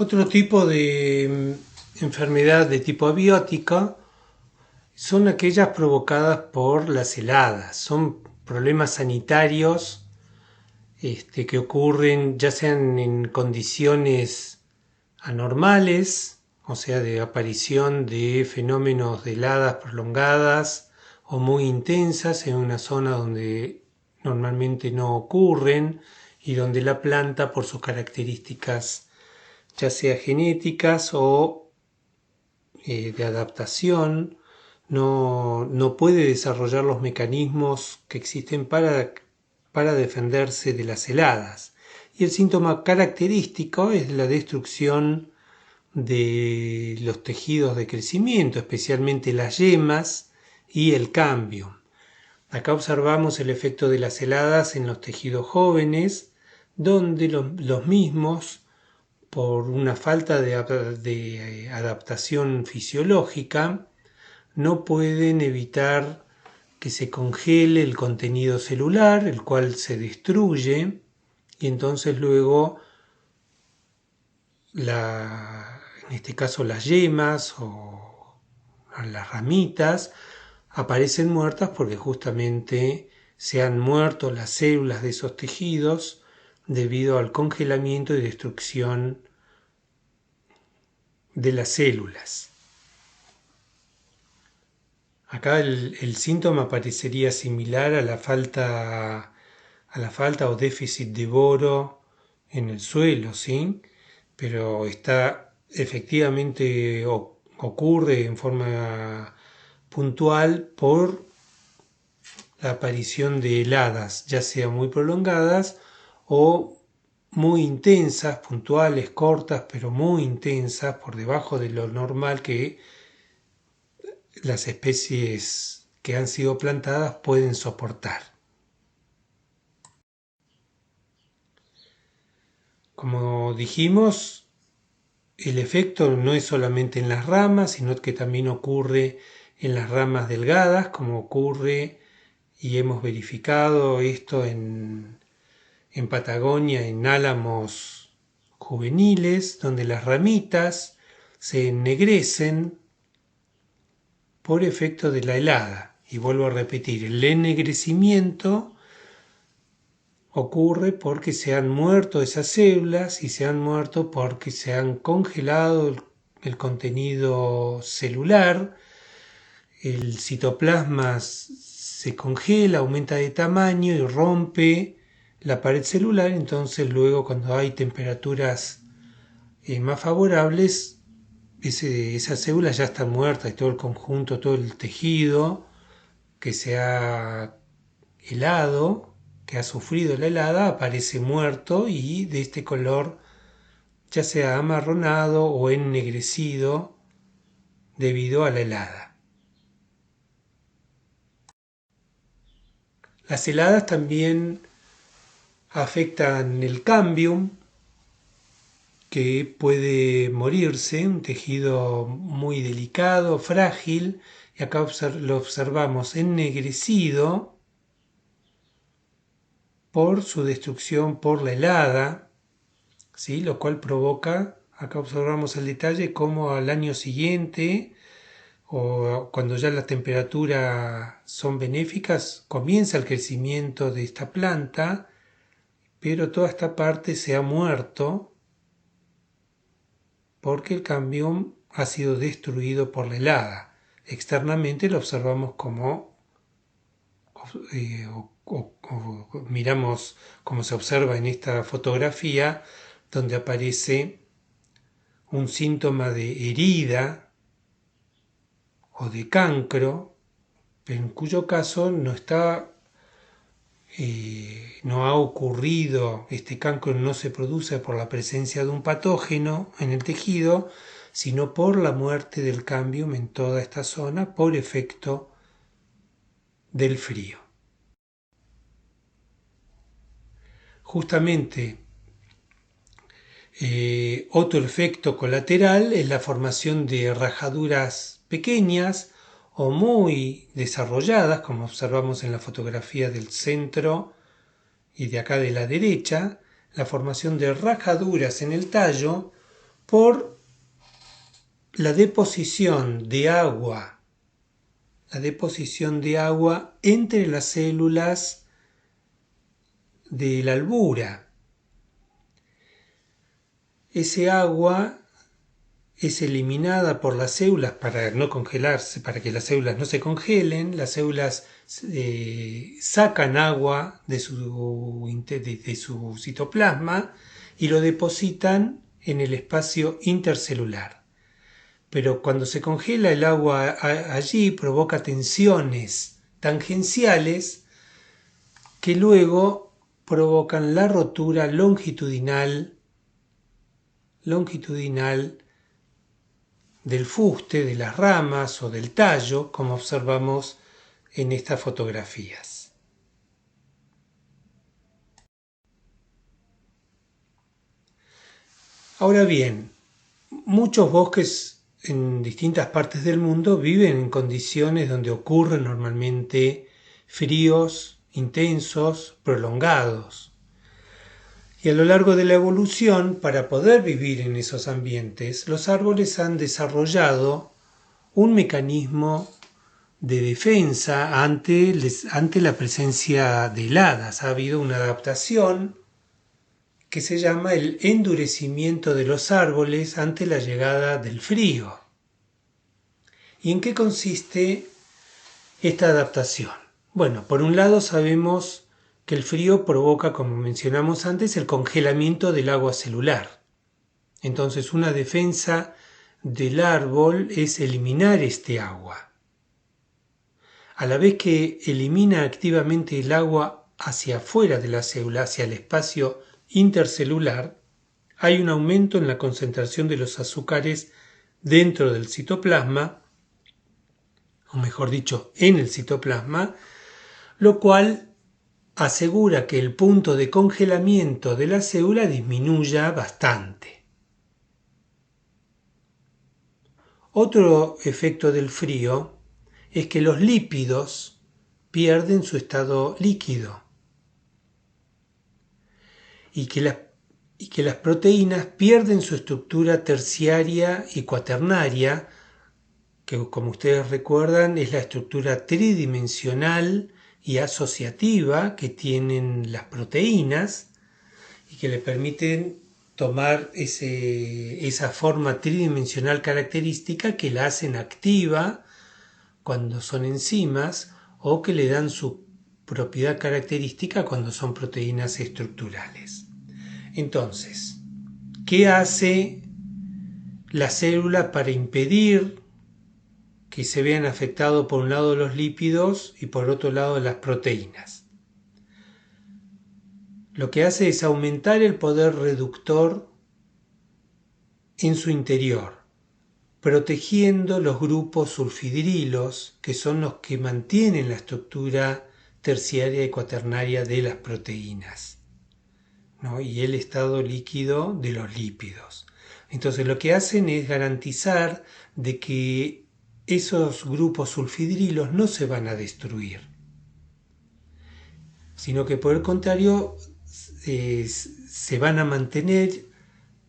Otro tipo de enfermedad de tipo abiótica son aquellas provocadas por las heladas. Son problemas sanitarios que ocurren ya sean en condiciones anormales, o sea, de aparición de fenómenos de heladas prolongadas o muy intensas en una zona donde normalmente no ocurren y donde la planta, por sus características ya sea genéticas o de adaptación, no puede desarrollar los mecanismos que existen para defenderse de las heladas. Y el síntoma característico es la destrucción de los tejidos de crecimiento, especialmente las yemas y el cambio. Acá observamos el efecto de las heladas en los tejidos jóvenes, donde los mismos, por una falta de adaptación fisiológica, no pueden evitar que se congele el contenido celular, el cual se destruye, y entonces luego, en este caso las yemas o las ramitas, aparecen muertas porque justamente se han muerto las células de esos tejidos debido al congelamiento y destrucción de las células. Acá el síntoma parecería similar a la falta o déficit de boro en el suelo, ¿sí? Pero efectivamente ocurre en forma puntual por la aparición de heladas, ya sea muy prolongadas o muy intensas, puntuales, cortas, pero muy intensas, por debajo de lo normal que las especies que han sido plantadas pueden soportar. Como dijimos, el efecto no es solamente en las ramas, sino que también ocurre en las ramas delgadas, como ocurre y hemos verificado esto en Patagonia, en álamos juveniles, donde las ramitas se ennegrecen por efecto de la helada. Y vuelvo a repetir, el ennegrecimiento ocurre porque se han muerto esas células y se han muerto porque se han congelado el contenido celular, el citoplasma se congela, aumenta de tamaño y rompe la pared celular. Entonces luego, cuando hay temperaturas más favorables, esas células ya están muertas y todo el conjunto, todo el tejido que se ha helado, que ha sufrido la helada, aparece muerto y de este color, ya sea amarronado o ennegrecido debido a la helada. Las heladas también afectan el cambium, que puede morirse, un tejido muy delicado, frágil, y acá lo observamos ennegrecido por su destrucción por la helada, ¿sí? Lo cual provoca, acá observamos el detalle, cómo al año siguiente o cuando ya las temperaturas son benéficas, comienza el crecimiento de esta planta, pero toda esta parte se ha muerto porque el cambium ha sido destruido por la helada. Externamente lo observamos como miramos como se observa en esta fotografía, donde aparece un síntoma de herida o de cancro, pero en cuyo caso no ha ocurrido, este cancro no se produce por la presencia de un patógeno en el tejido, sino por la muerte del cambium en toda esta zona por efecto del frío. Justamente otro efecto colateral es la formación de rajaduras pequeñas o muy desarrolladas, como observamos en la fotografía del centro y de acá de la derecha, la formación de rajaduras en el tallo por la deposición de agua entre las células de la albura. Ese agua es eliminada por las células para no congelarse, para que las células no se congelen. Las células sacan agua de su citoplasma y lo depositan en el espacio intercelular. Pero cuando se congela el agua allí provoca tensiones tangenciales que luego provocan la rotura longitudinal del fuste, de las ramas o del tallo, como observamos en estas fotografías. Ahora bien, muchos bosques en distintas partes del mundo viven en condiciones donde ocurren normalmente fríos intensos, prolongados. Y a lo largo de la evolución, para poder vivir en esos ambientes, los árboles han desarrollado un mecanismo de defensa ante la presencia de heladas. Ha habido una adaptación que se llama el endurecimiento de los árboles ante la llegada del frío. ¿Y en qué consiste esta adaptación? Bueno, por un lado sabemos que el frío provoca, como mencionamos antes, el congelamiento del agua celular. Entonces, una defensa del árbol es eliminar este agua. A la vez que elimina activamente el agua hacia afuera de la célula, hacia el espacio intercelular, hay un aumento en la concentración de los azúcares dentro del citoplasma, o mejor dicho, en el citoplasma, lo cual asegura que el punto de congelamiento de la célula disminuya bastante. Otro efecto del frío es que los lípidos pierden su estado líquido y que las proteínas pierden su estructura terciaria y cuaternaria, que como ustedes recuerdan es la estructura tridimensional y asociativa que tienen las proteínas y que le permiten tomar esa forma tridimensional característica que la hacen activa cuando son enzimas o que le dan su propiedad característica cuando son proteínas estructurales. Entonces, ¿qué hace la célula para impedir que se vean afectados por un lado los lípidos y por otro lado las proteínas? Lo que hace es aumentar el poder reductor en su interior, protegiendo los grupos sulfidrilos, que son los que mantienen la estructura terciaria y cuaternaria de las proteínas, ¿no? Y el estado líquido de los lípidos. Entonces lo que hacen es garantizar de que esos grupos sulfidrilos no se van a destruir, sino que por el contrario se van a mantener,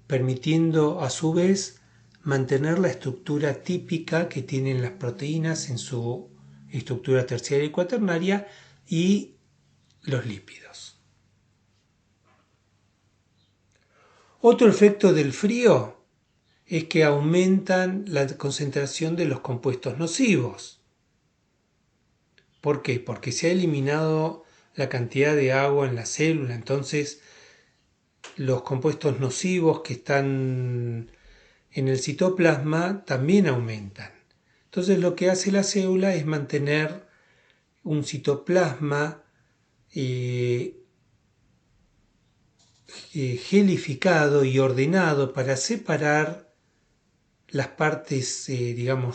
permitiendo a su vez mantener la estructura típica que tienen las proteínas en su estructura terciaria y cuaternaria y los lípidos. Otro efecto del frío es que aumentan la concentración de los compuestos nocivos. ¿Por qué? Porque se ha eliminado la cantidad de agua en la célula, entonces los compuestos nocivos que están en el citoplasma también aumentan. Entonces lo que hace la célula es mantener un citoplasma gelificado y ordenado para separar las partes,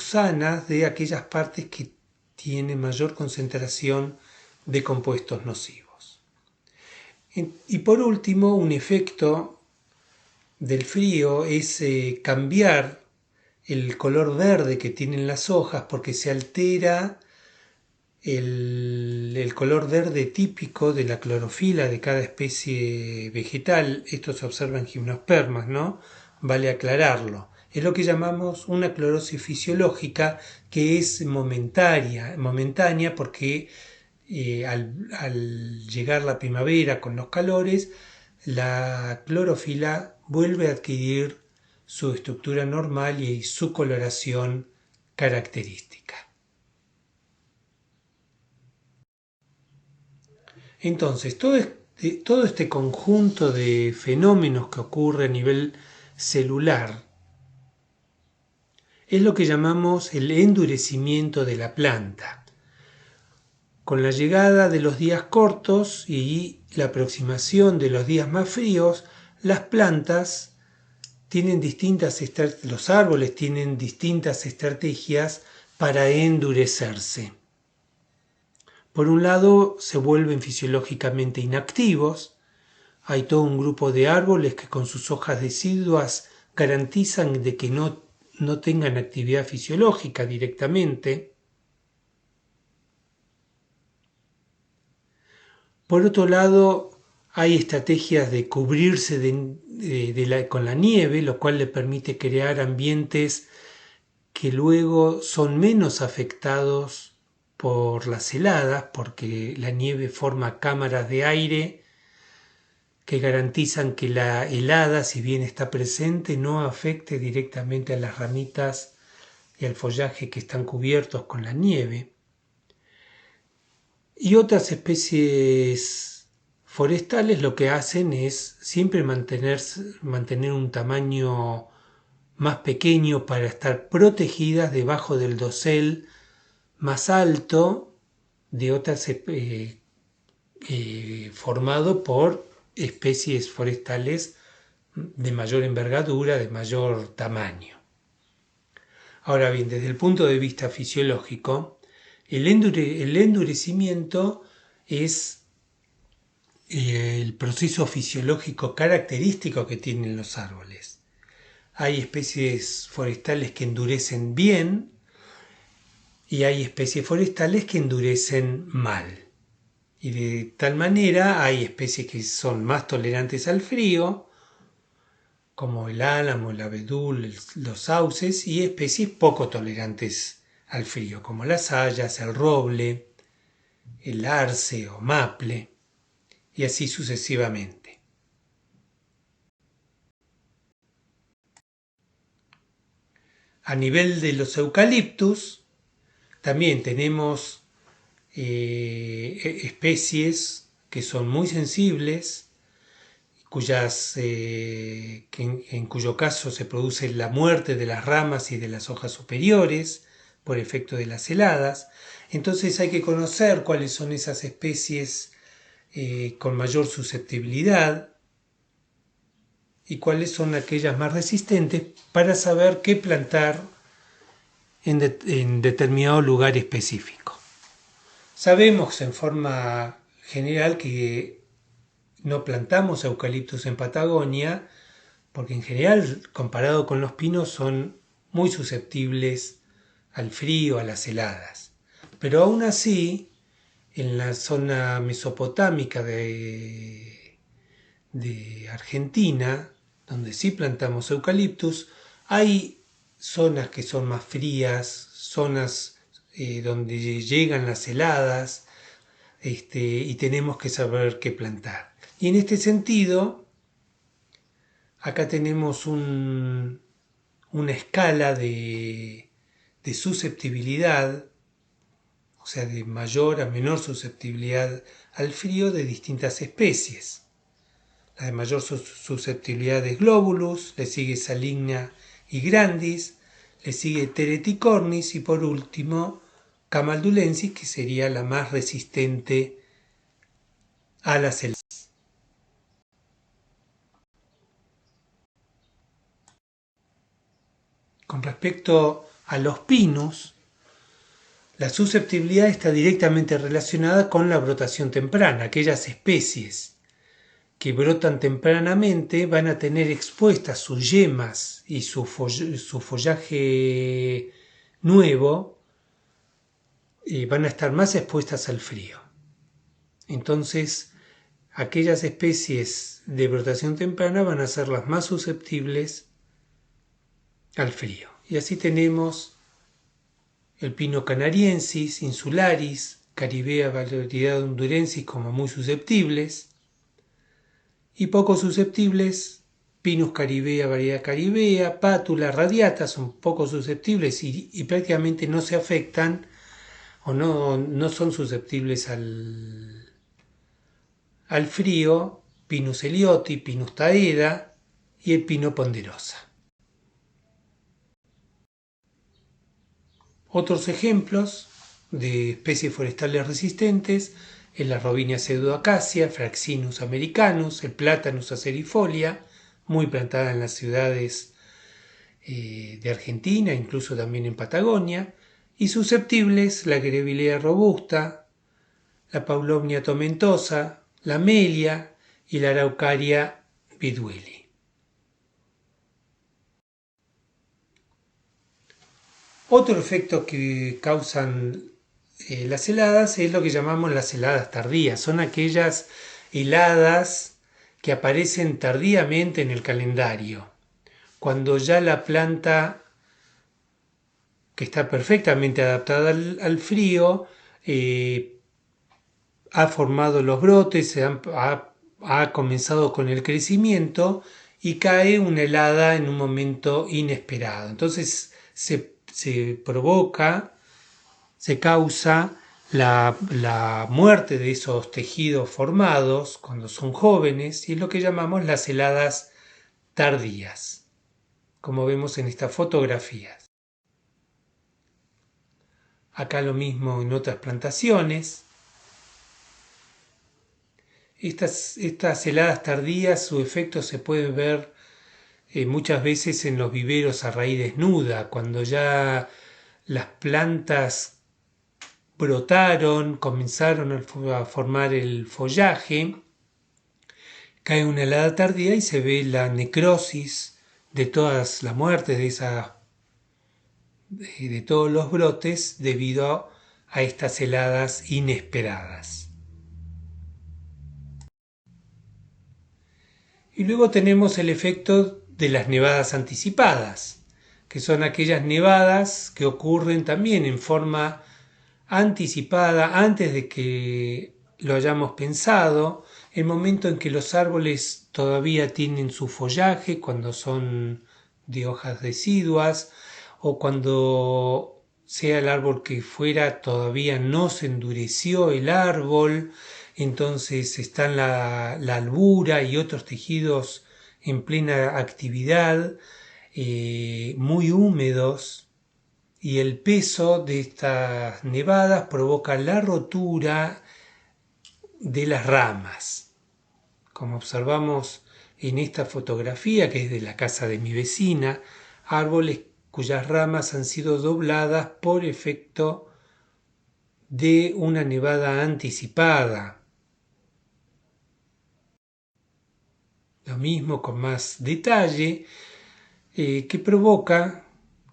sanas de aquellas partes que tienen mayor concentración de compuestos nocivos. Y por último, un efecto del frío es cambiar el color verde que tienen las hojas porque se altera el color verde típico de la clorofila de cada especie vegetal. Esto se observa en gimnospermas, ¿no? vale aclararlo. Es lo que llamamos una clorosis fisiológica, que es momentánea porque al llegar la primavera con los calores, la clorofila vuelve a adquirir su estructura normal y su coloración característica. Entonces, todo este conjunto de fenómenos que ocurre a nivel celular es lo que llamamos el endurecimiento de la planta. Con la llegada de los días cortos y la aproximación de los días más fríos, las plantas tienen los árboles tienen distintas estrategias para endurecerse. Por un lado, se vuelven fisiológicamente inactivos. Hay todo un grupo de árboles que con sus hojas deciduas garantizan de que no tengan actividad fisiológica directamente. Por otro lado, hay estrategias de cubrirse con la nieve, lo cual le permite crear ambientes que luego son menos afectados por las heladas, porque la nieve forma cámaras de aire que garantizan que la helada, si bien está presente, no afecte directamente a las ramitas y al follaje que están cubiertos con la nieve. Y otras especies forestales lo que hacen es siempre mantener un tamaño más pequeño para estar protegidas debajo del dosel más alto de otras formado por especies forestales de mayor envergadura, de mayor tamaño. Ahora bien, desde el punto de vista fisiológico, el endurecimiento es el proceso fisiológico característico que tienen los árboles. Hay especies forestales que endurecen bien y hay especies forestales que endurecen mal. Y de tal manera hay especies que son más tolerantes al frío, como el álamo, el abedul, los sauces, y especies poco tolerantes al frío, como las hayas, el roble, el arce o maple, y así sucesivamente. A nivel de los eucaliptus, también tenemos especies que son muy sensibles, en cuyo caso se produce la muerte de las ramas y de las hojas superiores por efecto de las heladas. Entonces hay que conocer cuáles son esas especies con mayor susceptibilidad y cuáles son aquellas más resistentes para saber qué plantar en determinado lugar específico. Sabemos en forma general que no plantamos eucaliptus en Patagonia porque en general, comparado con los pinos, son muy susceptibles al frío, a las heladas. Pero aún así, en la zona mesopotámica de Argentina, donde sí plantamos eucaliptus, hay zonas que son más frías, zonas donde llegan las heladas, y tenemos que saber qué plantar. Y en este sentido, acá tenemos una escala de susceptibilidad, o sea, de mayor a menor susceptibilidad al frío de distintas especies. La de mayor susceptibilidad es Globulus, le sigue Saligna y Grandis, le sigue Tereticornis y por último Camaldulensis, que sería la más resistente a las heladas. Con respecto a los pinos, la susceptibilidad está directamente relacionada con la brotación temprana. Aquellas especies que brotan tempranamente van a tener expuestas sus yemas y su follaje nuevo, van a estar más expuestas al frío. Entonces, aquellas especies de brotación temprana van a ser las más susceptibles al frío. Y así tenemos el pino canariensis, insularis, caribea variedad hondurensis como muy susceptibles, y poco susceptibles, Pinus caribea, variedad caribea, Pátula, radiata, son poco susceptibles y prácticamente no se afectan o no son susceptibles al frío, Pinus elioti, Pinus taeda y el pino ponderosa. Otros ejemplos de especies forestales resistentes es la Robinia pseudoacacia, Fraxinus americanus, el Platanus acerifolia, muy plantada en las ciudades de Argentina, incluso también en Patagonia, y susceptibles la Grevillea robusta, la Paulownia tomentosa, la Melia y la Araucaria bidwelli. Otro efecto que causan las heladas es lo que llamamos las heladas tardías. Son aquellas heladas que aparecen tardíamente en el calendario, cuando ya la planta, que está perfectamente adaptada al frío, ha formado los brotes, ha comenzado con el crecimiento y cae una helada en un momento inesperado. Entonces se causa la muerte de esos tejidos formados cuando son jóvenes, y es lo que llamamos las heladas tardías, como vemos en estas fotografías. Acá lo mismo en otras plantaciones. Estas heladas tardías, su efecto se puede ver muchas veces en los viveros a raíz desnuda, cuando ya las plantas brotaron, comenzaron a formar el follaje, cae una helada tardía y se ve la necrosis de todas las muertes de todos los brotes debido a estas heladas inesperadas. Y luego tenemos el efecto de las nevadas anticipadas, que son aquellas nevadas que ocurren también en forma anticipada, antes de que lo hayamos pensado, el momento en que los árboles todavía tienen su follaje, cuando son de hojas deciduas, o cuando sea el árbol que fuera, todavía no se endureció el árbol, entonces están la albura y otros tejidos en plena actividad, muy húmedos, y el peso de estas nevadas provoca la rotura de las ramas. Como observamos en esta fotografía, que es de la casa de mi vecina, árboles cuyas ramas han sido dobladas por efecto de una nevada anticipada. Lo mismo con más detalle, que provoca,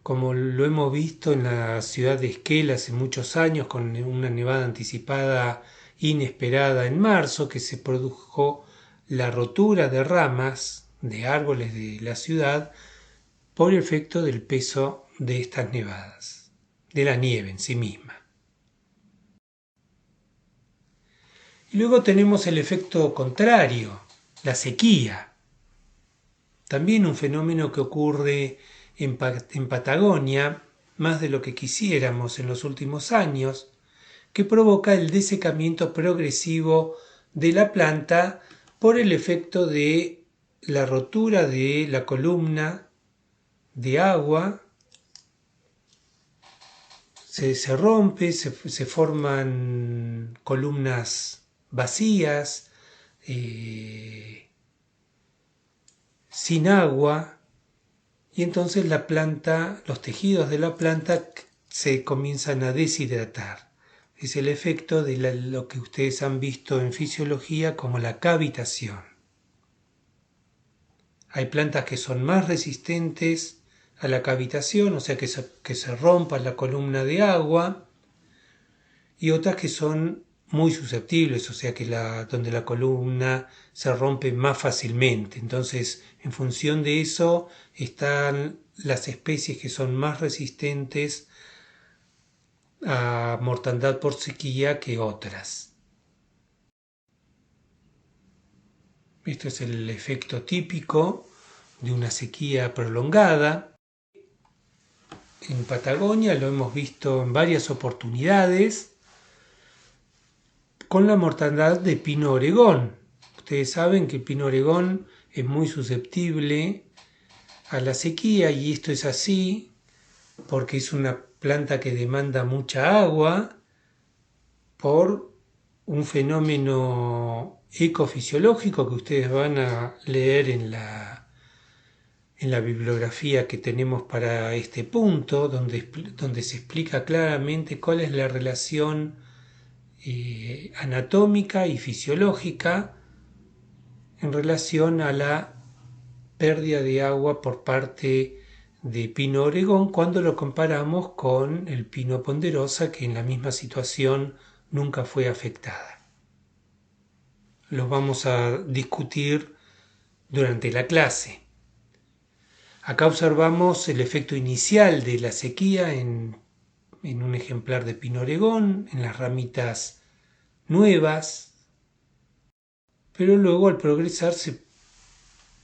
como lo hemos visto en la ciudad de Esquel hace muchos años, con una nevada anticipada inesperada en marzo, que se produjo la rotura de ramas de árboles de la ciudad por efecto del peso de estas nevadas, de la nieve en sí misma. Y luego tenemos el efecto contrario, la sequía. También un fenómeno que ocurre en Patagonia, más de lo que quisiéramos en los últimos años, que provoca el desecamiento progresivo de la planta por el efecto de la rotura de la columna de agua. Se rompe, se forman columnas vacías, sin agua, y entonces la planta, los tejidos de la planta se comienzan a deshidratar. Es el efecto de lo que ustedes han visto en fisiología como la cavitación. Hay plantas que son más resistentes a la cavitación, o sea que se rompa la columna de agua, y otras que son muy susceptibles, o sea que donde la columna se rompe más fácilmente. Entonces, en función de eso, están las especies que son más resistentes a mortandad por sequía que otras. Esto es el efecto típico de una sequía prolongada. En Patagonia lo hemos visto en varias oportunidades con la mortandad de pino oregón. Ustedes saben que el pino oregón es muy susceptible a la sequía, y esto es así porque es una planta que demanda mucha agua por un fenómeno ecofisiológico que ustedes van a leer en la bibliografía que tenemos para este punto, donde se explica claramente cuál es la relación anatómica y fisiológica en relación a la pérdida de agua por parte de pino oregón cuando lo comparamos con el pino ponderosa, que en la misma situación nunca fue afectada. Lo vamos a discutir durante la clase. Acá observamos el efecto inicial de la sequía en un ejemplar de pino oregón, en las ramitas nuevas, pero luego al progresar,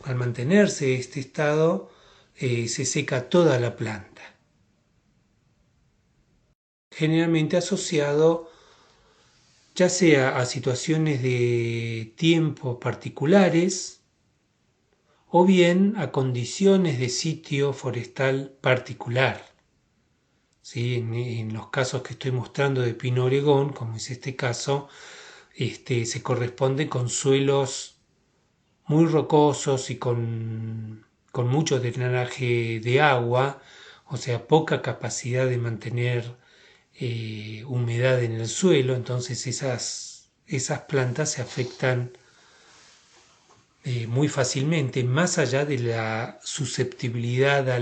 al mantenerse este estado, se seca toda la planta, generalmente asociado ya sea a situaciones de tiempo particulares o bien a condiciones de sitio forestal particular. ¿Sí? En los casos que estoy mostrando de pino oregón, como es este caso, se corresponde con suelos muy rocosos y con mucho drenaje de agua, o sea, poca capacidad de mantener humedad en el suelo. Entonces esas plantas se afectan muy fácilmente, más allá de la susceptibilidad a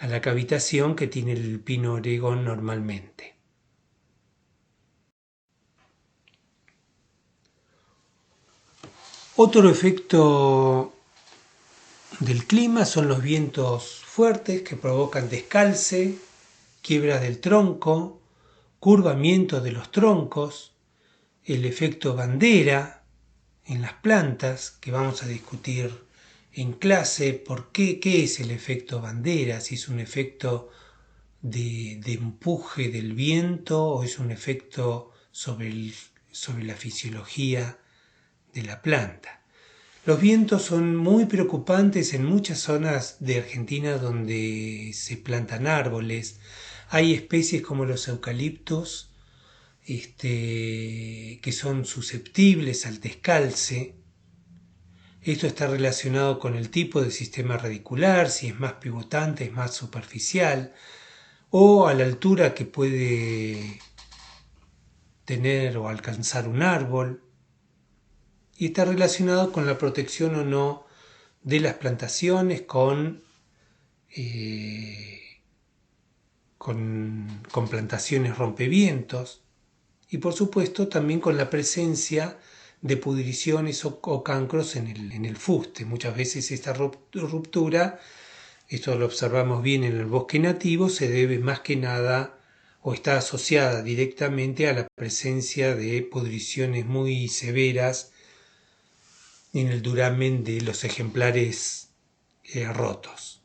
la cavitación que tiene el pino oregón normalmente. Otro efecto del clima son los vientos fuertes que provocan descalce, quiebras del tronco, curvamiento de los troncos, el efecto bandera en las plantas, que vamos a discutir en clase. ¿Qué es el efecto bandera? Si es un efecto de empuje del viento o es un efecto sobre la fisiología de la planta. Los vientos son muy preocupantes en muchas zonas de Argentina donde se plantan árboles. Hay especies como los eucaliptos que son susceptibles al descalce. Esto está relacionado con el tipo de sistema radicular, si es más pivotante, es más superficial, o a la altura que puede tener o alcanzar un árbol. Y está relacionado con la protección o no de las plantaciones con plantaciones rompevientos, y por supuesto también con la presencia de pudriciones o cancros en el fuste. Muchas veces esta ruptura, esto lo observamos bien en el bosque nativo, se debe más que nada o está asociada directamente a la presencia de pudriciones muy severas en el duramen de los ejemplares rotos.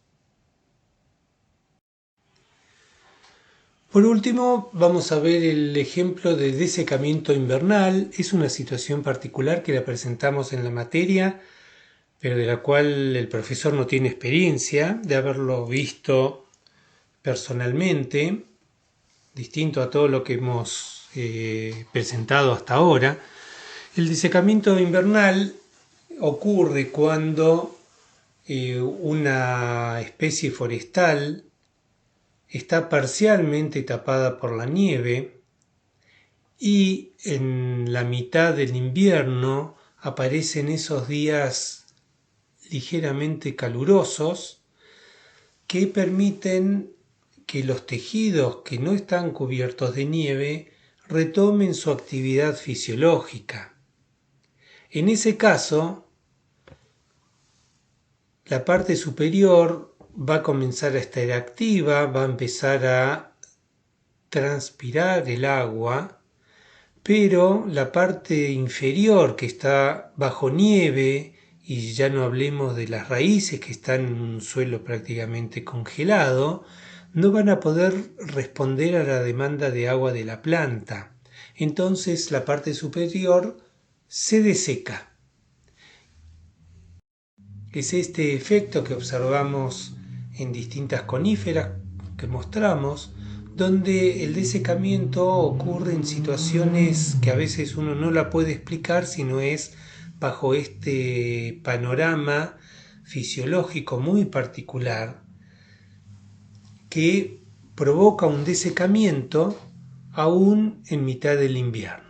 Por último, vamos a ver el ejemplo de desecamiento invernal. Es una situación particular que la presentamos en la materia, pero de la cual el profesor no tiene experiencia de haberlo visto personalmente, distinto a todo lo que hemos presentado hasta ahora. El desecamiento invernal ocurre cuando una especie forestal está parcialmente tapada por la nieve y en la mitad del invierno aparecen esos días ligeramente calurosos que permiten que los tejidos que no están cubiertos de nieve retomen su actividad fisiológica. En ese caso, la parte superior va a comenzar a estar activa, va a empezar a transpirar el agua, pero la parte inferior que está bajo nieve, y ya no hablemos de las raíces que están en un suelo prácticamente congelado, no van a poder responder a la demanda de agua de la planta. Entonces la parte superior se deseca. Es este efecto que observamos en distintas coníferas que mostramos, donde el desecamiento ocurre en situaciones que a veces uno no la puede explicar, sino es bajo este panorama fisiológico muy particular que provoca un desecamiento aún en mitad del invierno.